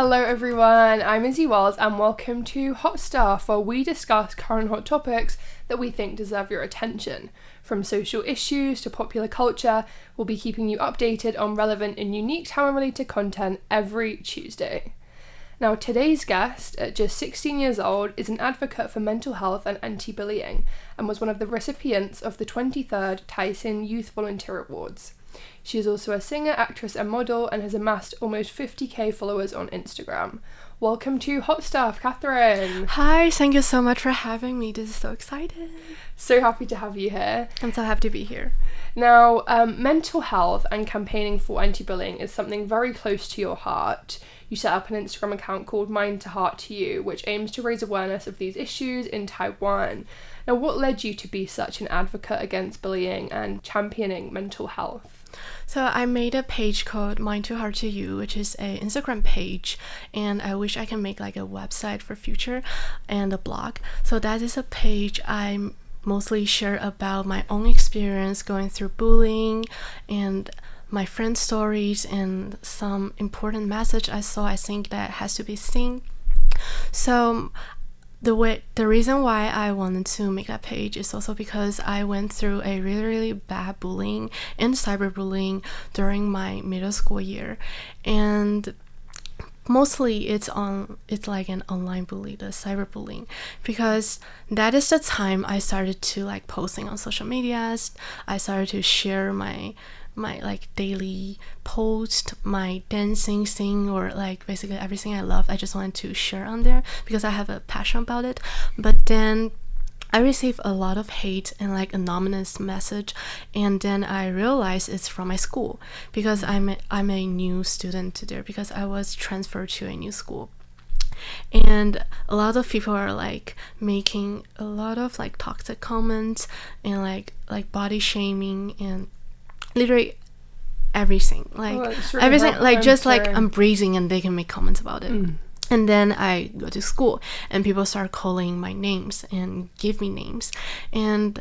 Hello everyone, I'm Izzy Wells and welcome to Hot Stuff, where we discuss current hot topics that we think deserve your attention. From social issues to popular culture, we'll be keeping you updated on relevant and unique Taiwan-related content every Tuesday. Now, today's guest, at just 16 years old, is an advocate for mental health and anti-bullying and was one of the recipients of the 23rd Tyson Youth Volunteer Awards. She is also a singer, actress and model and has amassed almost 50k followers on Instagram. Welcome to Hot Stuff, Catherine. Hi, thank you so much for having me. This is so exciting. So happy to have you here. I'm so happy to be here. Now, mental health and campaigning for anti-bullying is something very close to your heart. You set up an Instagram account called Mind to Heart to You, which aims to raise awareness of these issues in Taiwan. Now, what led you to be such an advocate against bullying and championing mental health? So I made a page called Mind to Heart to You, which is a Instagram page, and I wish I can make like a website for future and a blog. So that is a page I mostly share about my own experience going through bullying and my friends' stories and some important message I think that has to be seen. So the reason why I wanted to make that page is also because I went through a really bad bullying and cyberbullying during my middle school year, and mostly it's like an online bully, the cyberbullying, because that is the time I started to like posting on social medias. I started to share my like daily post, my dancing thing, or like basically everything I love. I just wanted to share on there because I have a passion about it. But then I received a lot of hate and like anonymous message, and then I realized it's from my school because I'm a new student there because I was transferred to a new school. And a lot of people are like making a lot of like toxic comments and like body shaming and literally everything, like really everything, like just like I'm breathing and they can make comments about it. And then I go to school and people start calling my names and give me names, and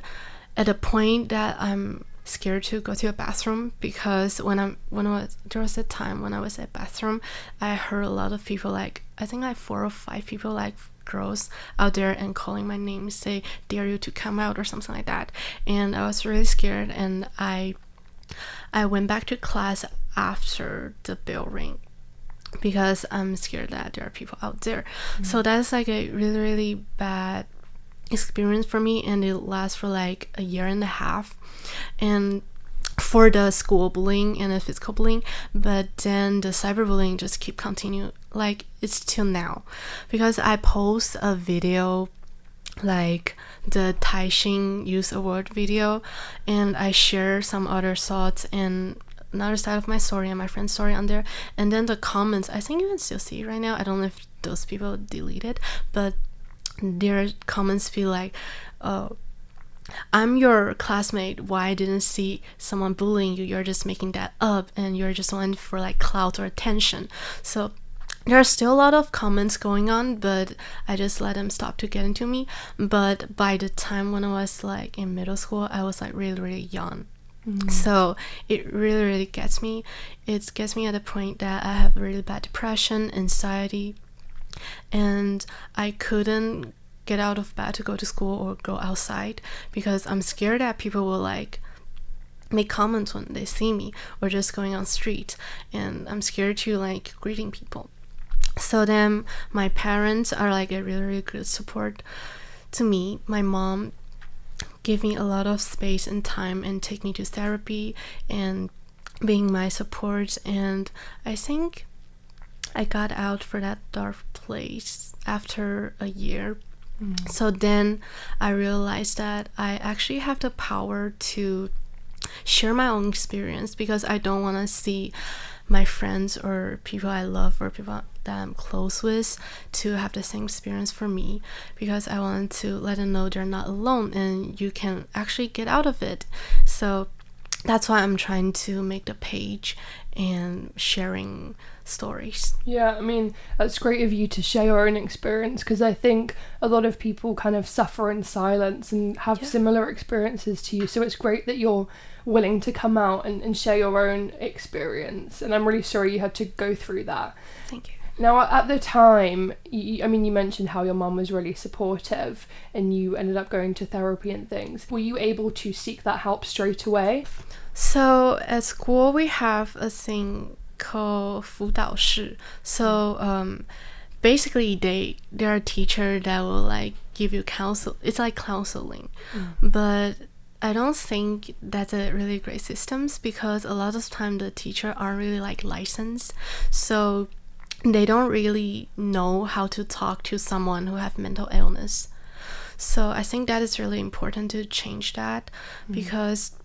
at a point that I'm scared to go to a bathroom, because there was a time when I was at bathroom, I heard a lot of people, like I think like 4 or 5 people, like girls out there, and calling my name, say dare you to come out or something like that. And I was really scared, and I went back to class after the bell rang because I'm scared that there are people out there. So that's like a really bad experience for me, and it lasts for like a year and a half, and for the school bullying and the physical bullying. But then the cyberbullying just keep continue, like it's till now, because I post a video like the Taishin Youth Award video, and I share some other thoughts and another side of my story and my friend's story on there, and then the comments, I think you can still see right now, I don't know if those people deleted, but their comments feel like, oh, I'm your classmate, why I didn't see someone bullying you, you're just making that up and you're just wanting for like clout or attention. So there are still a lot of comments going on, but I just let them stop to get into me. But by the time when I was like in middle school, I was like really young. So it really gets me. It gets me at the point that I have really bad depression, anxiety, and I couldn't get out of bed to go to school or go outside because I'm scared that people will like make comments when they see me, or just going on street, and I'm scared to like greeting people. So then my parents are like a really good support to me. My mom gave me a lot of space and time and take me to therapy and being my support, and I think I got out for that dark place after a year. So then I realized that I actually have the power to share my own experience, because I don't want to see my friends or people I love or people that I'm close with to have the same experience for me, because I wanted to let them know they're not alone and you can actually get out of it. So that's why I'm trying to make the page and sharing stories. Yeah, I mean, that's great of you to share your own experience, because I think a lot of people kind of suffer in silence and have similar experiences to you. So it's great that you're willing to come out and share your own experience. And I'm really sorry you had to go through that. Thank you. Now, at the time, I mean, you mentioned how your mum was really supportive and you ended up going to therapy and things. Were you able to seek that help straight away? So at school, we have a thing called 辅导室. So basically, there are teachers that will like give you counsel. It's like counseling, but I don't think that's a really great system because a lot of time the teacher aren't really like licensed, so they don't really know how to talk to someone who have mental illness. So I think that is really important to change that, because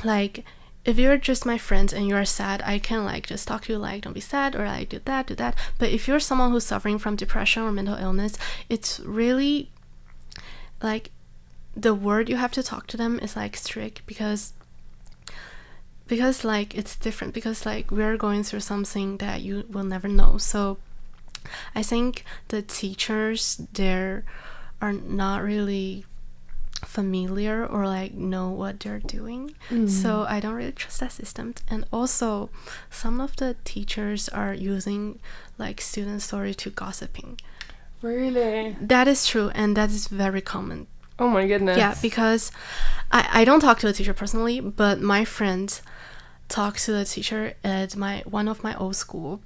like if you're just my friends and you're sad, I can like just talk to you like don't be sad, or like do that. But if you're someone who's suffering from depression or mental illness, it's really like the word you have to talk to them is like strict, because like it's different, because like we're going through something that you will never know. So I think the teachers there are not really familiar or like know what they're doing. So I don't really trust that system. And also some of the teachers are using like student story to gossiping. Really? That is true, and that is very common. Oh my goodness. Yeah, because I don't talk to the teacher personally, but my friends talk to the teacher at one of my old school,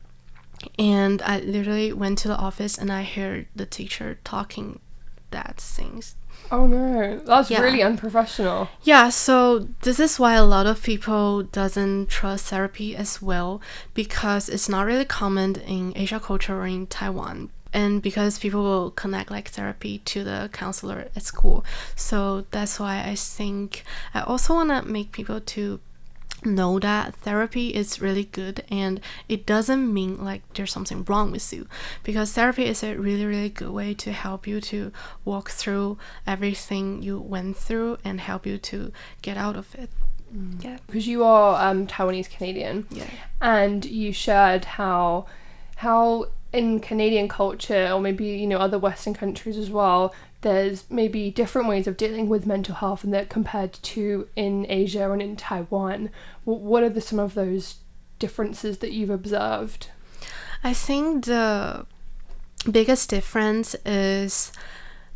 and I literally went to the office and I heard the teacher talking that things. Oh no, that's really unprofessional. Yeah, so this is why a lot of people doesn't trust therapy as well, because it's not really common in Asia culture or in Taiwan. And because people will connect like therapy to the counselor at school. So that's why I think I also want to make people to know that therapy is really good, and it doesn't mean like there's something wrong with you, because therapy is a really, really good way to help you to walk through everything you went through and help you to get out of it. Yeah, because you are Taiwanese Canadian, and you shared how in Canadian culture, or maybe, you know, other Western countries as well, there's maybe different ways of dealing with mental health and that compared to in Asia and in Taiwan. What are some of those differences that you've observed? I think the biggest difference is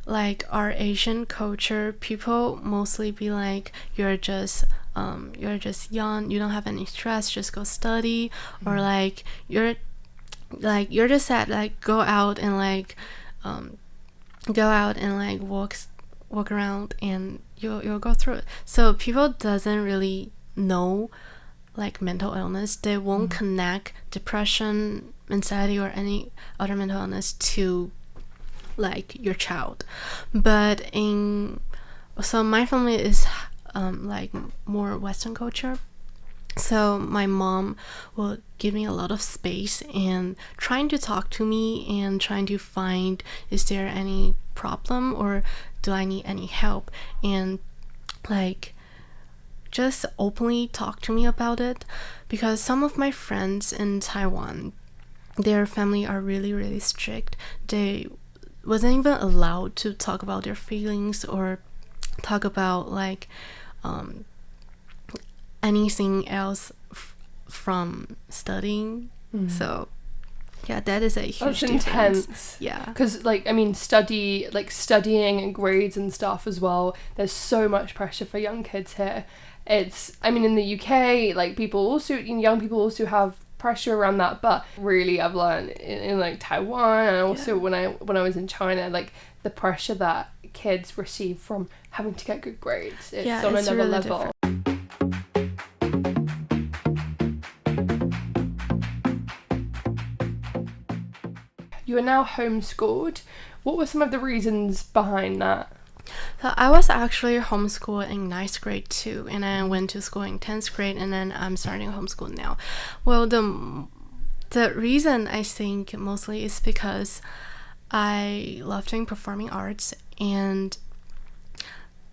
like our Asian culture, people mostly be like, you're just young, you don't have any stress, just go study, or like you're just sad, like go out and walk around and you'll go through it. So people doesn't really know like mental illness. They won't connect depression, anxiety, or any other mental illness to like your child. But so my family is like more Western culture. So my mom will give me a lot of space and trying to talk to me and trying to find, is there any problem or do I need any help, and like just openly talk to me about it. Because some of my friends in Taiwan, their family are really, really strict. They wasn't even allowed to talk about their feelings or talk about like anything else from studying. So yeah, that is a huge difference. Intense. Yeah, because like I mean studying and grades and stuff as well, there's so much pressure for young kids here. It's, I mean, in the UK, like young people also have pressure around that, but really I've learned in like Taiwan, and also when I was in China, like the pressure that kids receive from having to get good grades, it's on another really level. Different. You are now homeschooled. What were some of the reasons behind that? So I was actually homeschooled in 9th grade too, and I went to school in 10th grade, and then I'm starting homeschool now. Well, the reason I think mostly is because I love doing performing arts, and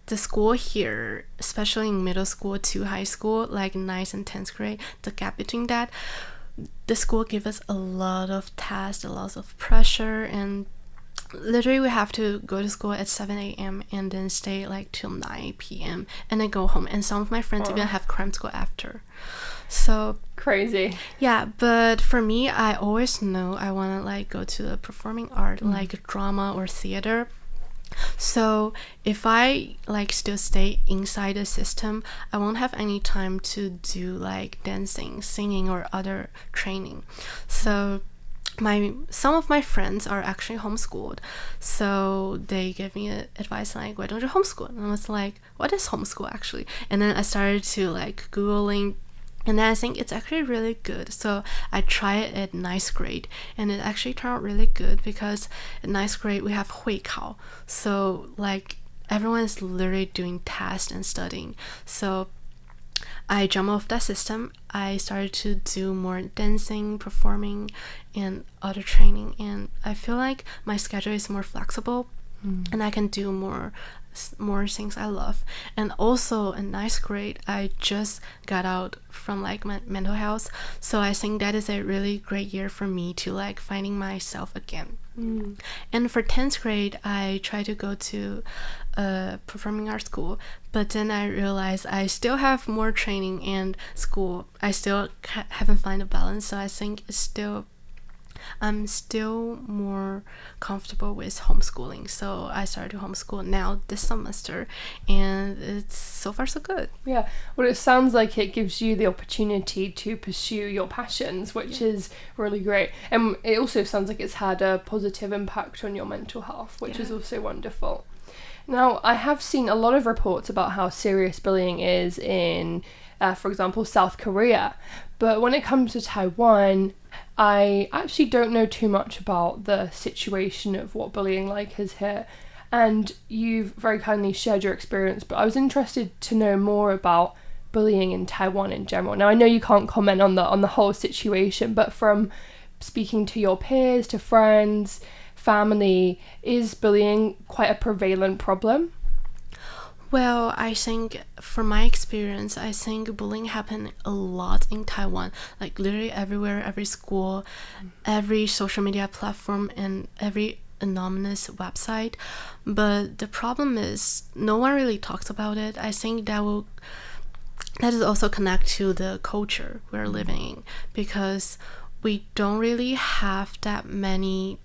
the school here, especially in middle school to high school, like 9th and 10th grade, the gap between that, the school gives us a lot of tasks, a lot of pressure, and literally we have to go to school at 7 a.m. and then stay like till 9 p.m. and then go home, and some of my friends even have cram school after. So Crazy. yeah, but for me, I always know I want to like go to the performing art, like drama or theater. So if I like still stay inside the system, I won't have any time to do like dancing, singing, or other training. So some of my friends are actually homeschooled, so they gave me advice like, why don't you homeschool? And I was like, what is homeschool actually? And then I started to like googling, and then I think it's actually really good. So I tried it at ninth grade, and it actually turned out really good because at ninth grade we have 会考. So like everyone is literally doing tests and studying. So I jumped off that system. I started to do more dancing, performing, and other training. And I feel like my schedule is more flexible, and I can do more things I love. And also in ninth grade, I just got out from like my mental health, so I think that is a really great year for me to like finding myself again. And for 10th grade, I tried to go to a performing arts school, but then I realized I still have more training and school. I still haven't found a balance, so I think I'm still more comfortable with homeschooling. So I started to homeschool now this semester, and it's so far so good. Yeah, well, it sounds like it gives you the opportunity to pursue your passions, which is really great. And it also sounds like it's had a positive impact on your mental health, which is also wonderful. Now, I have seen a lot of reports about how serious bullying is in, for example, South Korea. But when it comes to Taiwan, I actually don't know too much about the situation of what bullying like is here. And you've very kindly shared your experience, but I was interested to know more about bullying in Taiwan in general. Now, I know you can't comment on the whole situation, but from speaking to your peers, to friends, family, is bullying quite a prevalent problem? Well, I think from my experience, I think bullying happened a lot in Taiwan, like literally everywhere, every school, every social media platform, and every anonymous website. But the problem is no one really talks about it. I think that is also connect to the culture we're living in, because we don't really have that many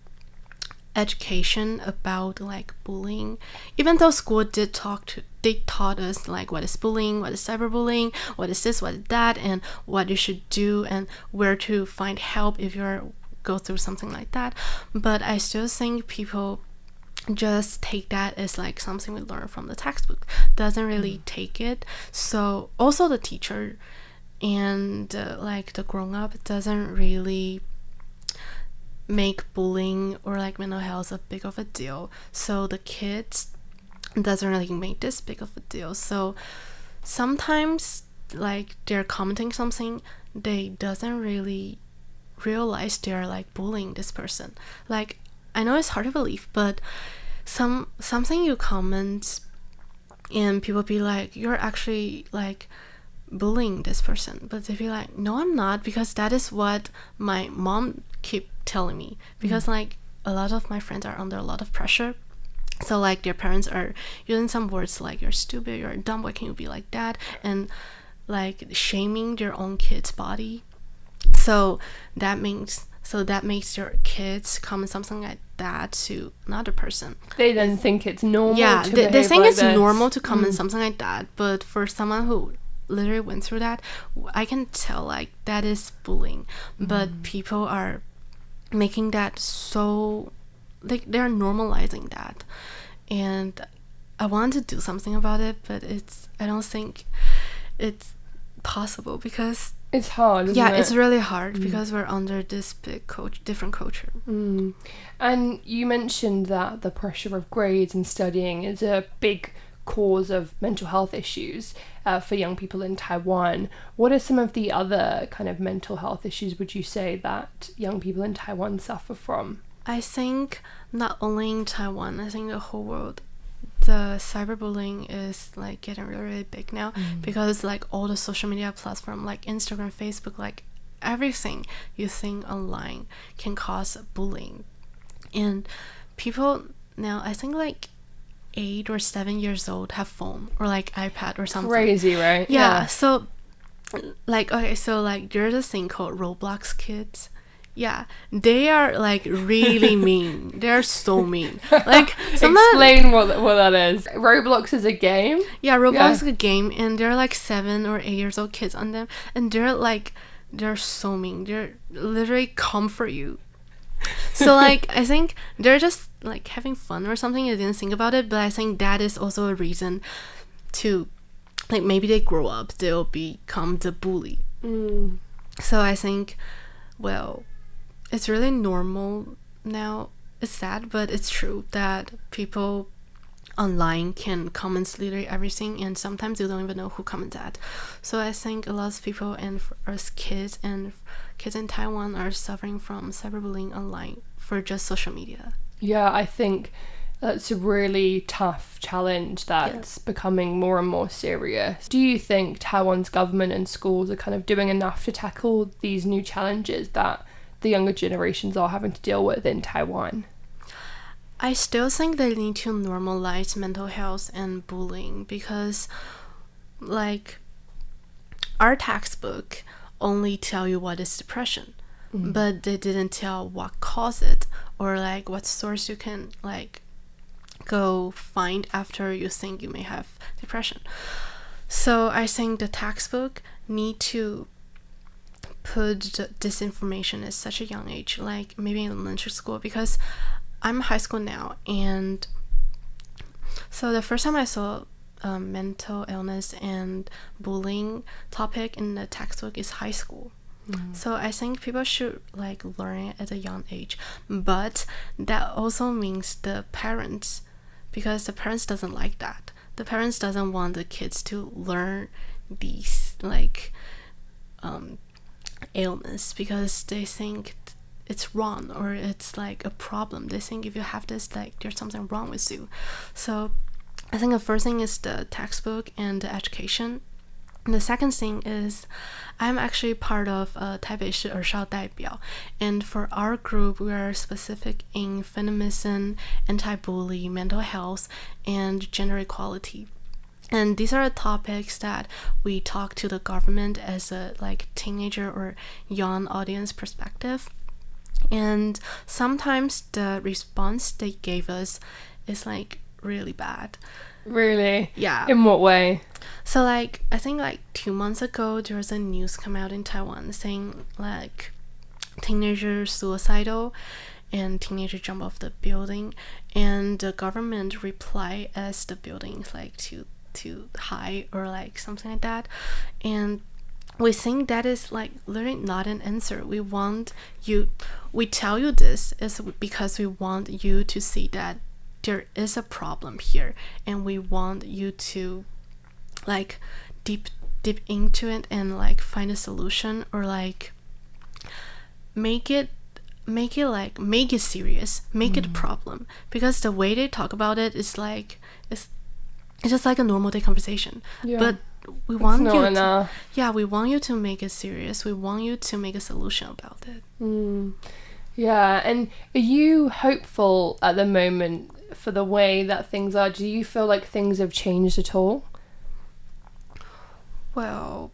education about like bullying, even though school they taught us like what is bullying, what is cyberbullying, what is this, what is that, and what you should do and where to find help if you go through something like that. But I still think people just take that as like something we learn from the textbook, doesn't really take it. So also the teacher and like the grown up doesn't really make bullying or like mental health a big of a deal, so the kids doesn't really make this big of a deal. So sometimes like they're commenting something, they doesn't really realize they're like bullying this person. Like I know it's hard to believe, but something you comment and people be like, you're actually like bullying this person, but they be like, no, I'm not, because that is what my mom keep telling me, because like a lot of my friends are under a lot of pressure, so like their parents are using some words like you're stupid, you're dumb, why can you be like that, and like shaming their own kid's body. So that makes your kids comment something like that to another person. They then think it's normal. Yeah, to they think like it's this. normal to comment something like that, but for someone who literally went through that, I can tell like that is bullying. But people are making that so like they're normalizing that, and I want to do something about it, but I don't think it's possible, because it's hard, isn't it? It's really hard because we're under this big different culture. And you mentioned that the pressure of grades and studying is a big cause of mental health issues for young people in Taiwan. What are some of the other kind of mental health issues, would you say, that young people in Taiwan suffer from? I think not only in Taiwan, I think the whole world, the cyberbullying is like getting really, really big now, because like all the social media platform like Instagram, Facebook, like everything you think online can cause bullying. And people now, I think like 8 or 7 years old have phone or like iPad or something. Crazy, right? Yeah. So like, okay, so like there's a thing called Roblox kids. Yeah, they are like really mean. They're so mean. Like, explain what that is. Roblox is a game. Yeah, Roblox is a game, and they're like 7 or 8 years old kids on them, and they're so mean. They're literally come for you. So like, I think they're just like having fun or something. I didn't think about it, but I think that is also a reason to, like, maybe they grow up, they'll become the bully. So I think, well, it's really normal now. It's sad, but it's true that people online can comment literally everything, and sometimes you don't even know who comments that. So I think a lot of people, and for us kids and kids in Taiwan, are suffering from cyberbullying online for just social media. Yeah, I think that's a really tough challenge that's becoming more and more serious. Do you think Taiwan's government and schools are kind of doing enough to tackle these new challenges that the younger generations are having to deal with in Taiwan? I still think they need to normalize mental health and bullying, because like our textbook only tell you what is depression, but they didn't tell what caused it, or like what source you can like go find after you think you may have depression. So I think the textbook need to put this information at such a young age, like maybe in elementary school, because I'm in high school now, and so the first time I saw mental illness and bullying topic in the textbook is high school. So I think people should like learn it at a young age, but that also means the parents, because the parents doesn't like that. The parents doesn't want the kids to learn these like illness, because they think it's wrong or it's like a problem. They think if you have this, like there's something wrong with you. So I think the first thing is the textbook and the education. And the second thing is I'm actually part of Taipei Shi Ershao Daibiao, and for our group we are specific in feminism, anti-bully, mental health, and gender equality. And these are the topics that we talk to the government as a like teenager or young audience perspective. And sometimes the response they gave us is like really bad. Really? Yeah. In what way? So like I think like 2 months ago there was a news come out in Taiwan saying like teenager suicidal and teenager jump off the building, and the government reply as the building is like too high or like something like that. And we think that is like literally not an answer. We tell you this is because we want you to see that there is a problem here, and we want you to like deep into it and like find a solution, or like make it serious, make it a problem. Because the way they talk about it is like it's just like a normal day conversation. But we want you to, we want you to make it serious. We want you to make a solution about it. Yeah, and are you hopeful at the moment for the way that things are? Do you feel like things have changed at all? Well,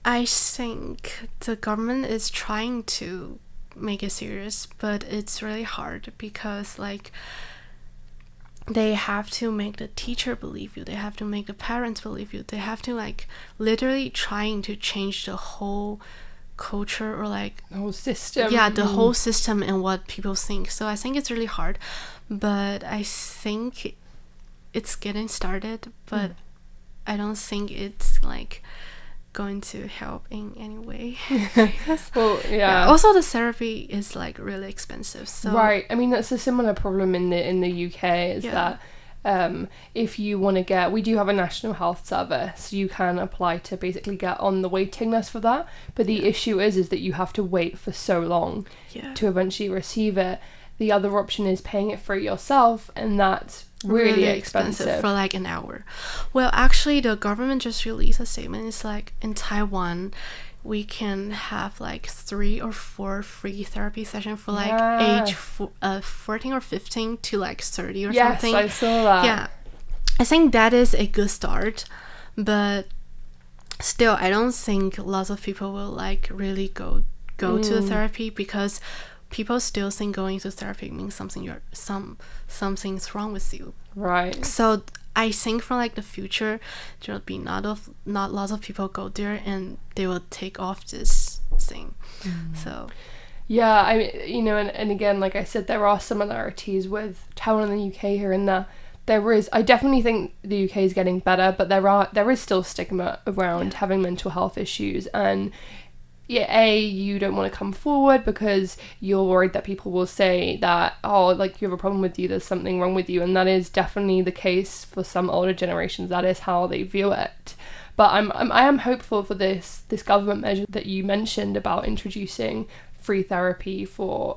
I think the government is trying to make it serious, but it's really hard because like they have to make the teacher believe you, they have to make the parents believe you, they have to like literally trying to change the whole culture or like the whole system. The whole system and what people think. So I think it's really hard, but I think it's getting started, but I don't think it's like going to help in any way. Well, also the therapy is like really expensive, so right. I mean, that's a similar problem in the UK is that if you want to get, we do have a national health service, you can apply to basically get on the waiting list for that, but the issue is that you have to wait for so long to eventually receive it. The other option is paying it for yourself, and that's really expensive for like an hour. Well, actually the government just released a statement. It's like in Taiwan we can have like 3 or 4 free therapy sessions for like age 14 or 15 to like 30 or something. Yes, I saw that. Yeah, I think that is a good start, but still I don't think lots of people will like really go to therapy, because people still think going to therapy means something's wrong with you. Right. So I think for like the future, there'll be not lots of people go there, and they will take off this thing. So yeah, I mean, you know, and again, like I said, there are similarities with Taiwan and the UK here and there. I definitely think the UK is getting better, but there is still stigma around having mental health issues, and you don't want to come forward because you're worried that people will say that, oh, like, you have a problem with you, there's something wrong with you, and that is definitely the case for some older generations. That is how they view it. But I am hopeful for this government measure that you mentioned about introducing free therapy for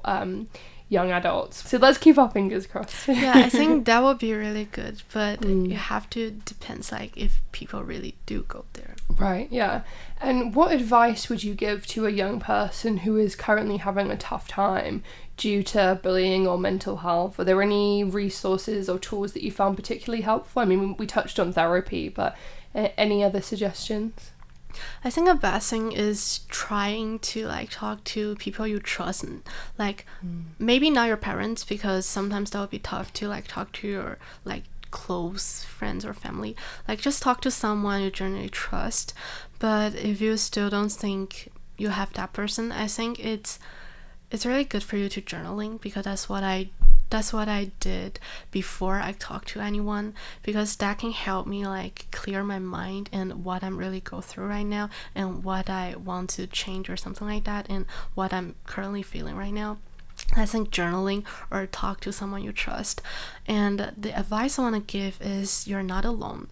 young adults. So let's keep our fingers crossed. Yeah, I think that would be really good, but you have to depends like if people really do go there. Right, yeah. And what advice would you give to a young person who is currently having a tough time due to bullying or mental health? Are there any resources or tools that you found particularly helpful? I mean, we touched on therapy, but any other suggestions? I think the best thing is trying to like talk to people you trust, and like maybe not your parents, because sometimes that would be tough to like talk to your like close friends or family. Like just talk to someone you generally trust. But if you still don't think you have that person, I think it's really good for you to journaling, because that's what I did before I talked to anyone, because that can help me like clear my mind and what I'm really go through right now, and what I want to change or something like that, and what I'm currently feeling right now. I think journaling or talk to someone you trust. And the advice I want to give is you're not alone,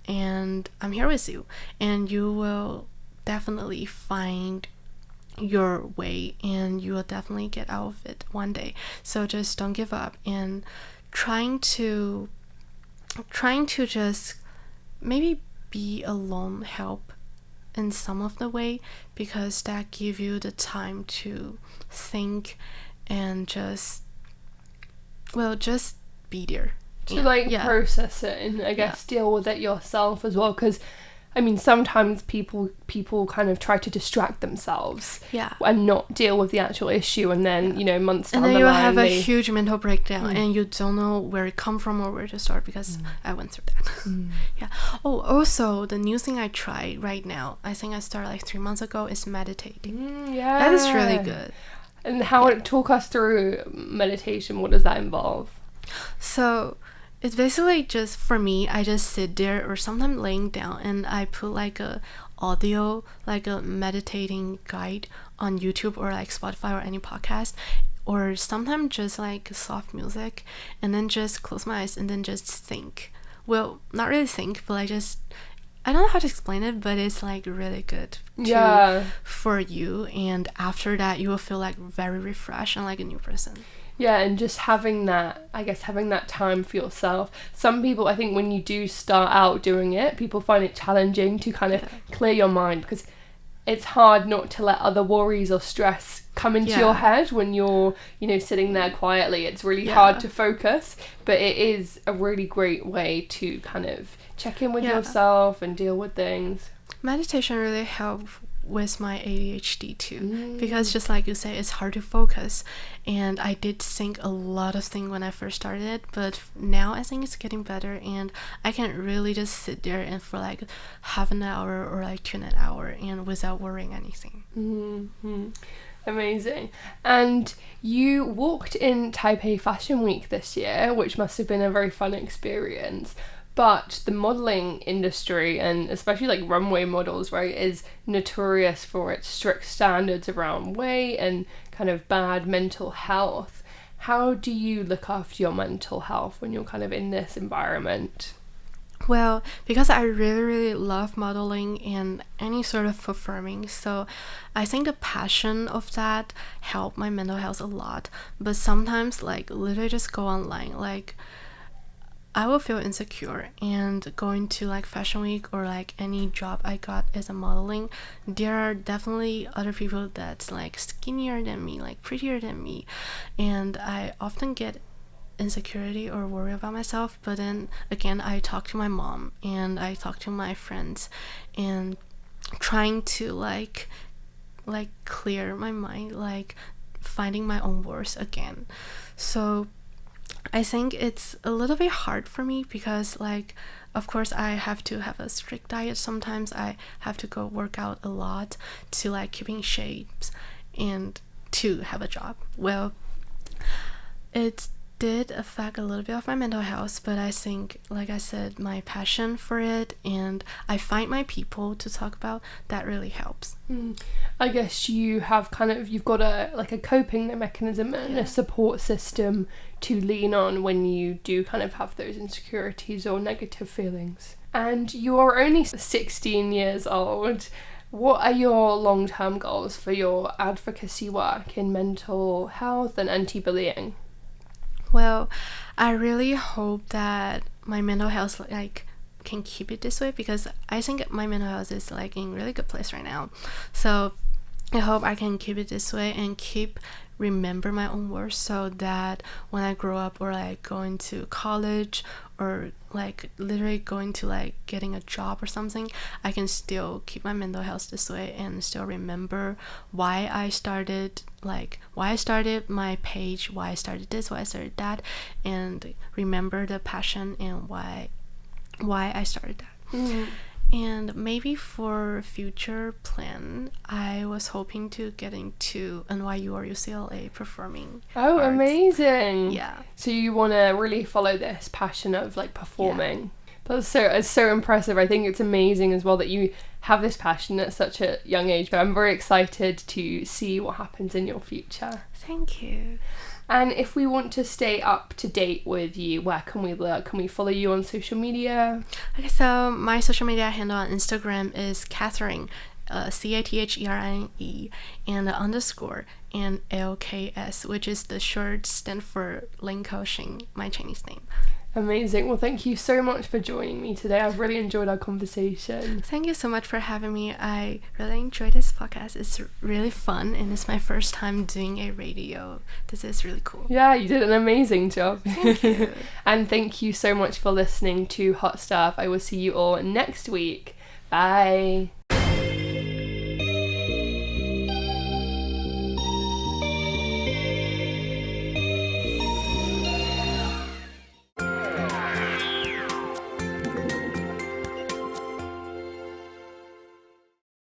and I'm here with you, and you will definitely find your way, and you will definitely get out of it one day. So just don't give up, and trying to just maybe be alone help in some of the way, because that give you the time to think and just be there To process it, and I guess deal with it yourself as well, because I mean, sometimes people kind of try to distract themselves and not deal with the actual issue, and then, you know, months down the line, and then you have a huge mental breakdown, and you don't know where it come from or where to start, because I went through that. Yeah. Oh, also, the new thing I try right now, I think I started like 3 months ago, is meditating. That is really good. And talk us through meditation. What does that involve? So it's basically just, for me, I just sit there or sometimes laying down, and I put like a audio, like a meditating guide on YouTube or like Spotify or any podcast, or sometimes just like soft music, and then just close my eyes and then just think. Well, not really think, but I don't know how to explain it, but it's like really good for you, and after that you will feel like very refreshed and like a new person. Yeah, and just having that time for yourself. Some people, I think, when you do start out doing it, people find it challenging to kind of clear your mind, because it's hard not to let other worries or stress come into your head when you're, you know, sitting there quietly. It's really hard to focus, but it is a really great way to kind of check in with yourself and deal with things. Meditation really helps with my ADHD too, because just like you say, it's hard to focus, and I did think a lot of things when I first started it, but now I think it's getting better, and I can really just sit there and for like half an hour or like to an hour, and without worrying anything. Amazing. And you walked in Taipei Fashion Week this year, which must have been a very fun experience. But the modelling industry, and especially like runway models, right, is notorious for its strict standards around weight and kind of bad mental health. How do you look after your mental health when you're kind of in this environment? Well, because I really, really love modeling and any sort of performing, so I think the passion of that helped my mental health a lot. But sometimes, like, literally just go online, like, I will feel insecure, and going to like Fashion Week or like any job I got as a modeling, there are definitely other people that's like skinnier than me, like prettier than me, and I often get insecurity or worry about myself. But then again, I talk to my mom and I talk to my friends, and trying to like clear my mind, like finding my own words again. So I think it's a little bit hard for me because, like, of course I have to have a strict diet. Sometimes I have to go work out a lot to like keep in shapes and to have a job. Well, it did affect a little bit of my mental health, but I think, like I said, my passion for it and I find my people to talk about, that really helps. I guess you've got a coping mechanism and a support system to lean on when you do kind of have those insecurities or negative feelings. And you're only 16 years old. What are your long-term goals for your advocacy work in mental health and anti-bullying? Well, I really hope that my mental health like can keep it this way, because I think my mental health is like in really good place right now. So I hope I can keep it this way and keep remember my own words, so that when I grow up or like going to college or like literally going to like getting a job or something, I can still keep my mental health this way and still remember why I started my page, why I started this, why I started that, and remember the passion and why I started that. And maybe for future plan, I was hoping to get into NYU or UCLA performing. Oh, arts. Amazing! Yeah. So you want to really follow this passion of like performing. Yeah. It's so impressive. I think it's amazing as well that you have this passion at such a young age. But I'm very excited to see what happens in your future. Thank you. And if we want to stay up to date with you, where can we look? Can we follow you on social media? Okay, so my social media handle on Instagram is Catherine, Catherine, and the underscore and LKS, which is the short stand for Lin Kaoxing, my Chinese name. Amazing. Well, thank you so much for joining me today. I've really enjoyed our conversation. Thank you so much for having me. I really enjoyed this podcast. It's really fun, and it's my first time doing a radio. This is really cool. Yeah, you did an amazing job. Thank you. And thank you so much for listening to Hot Stuff. I will see you all next week. Bye.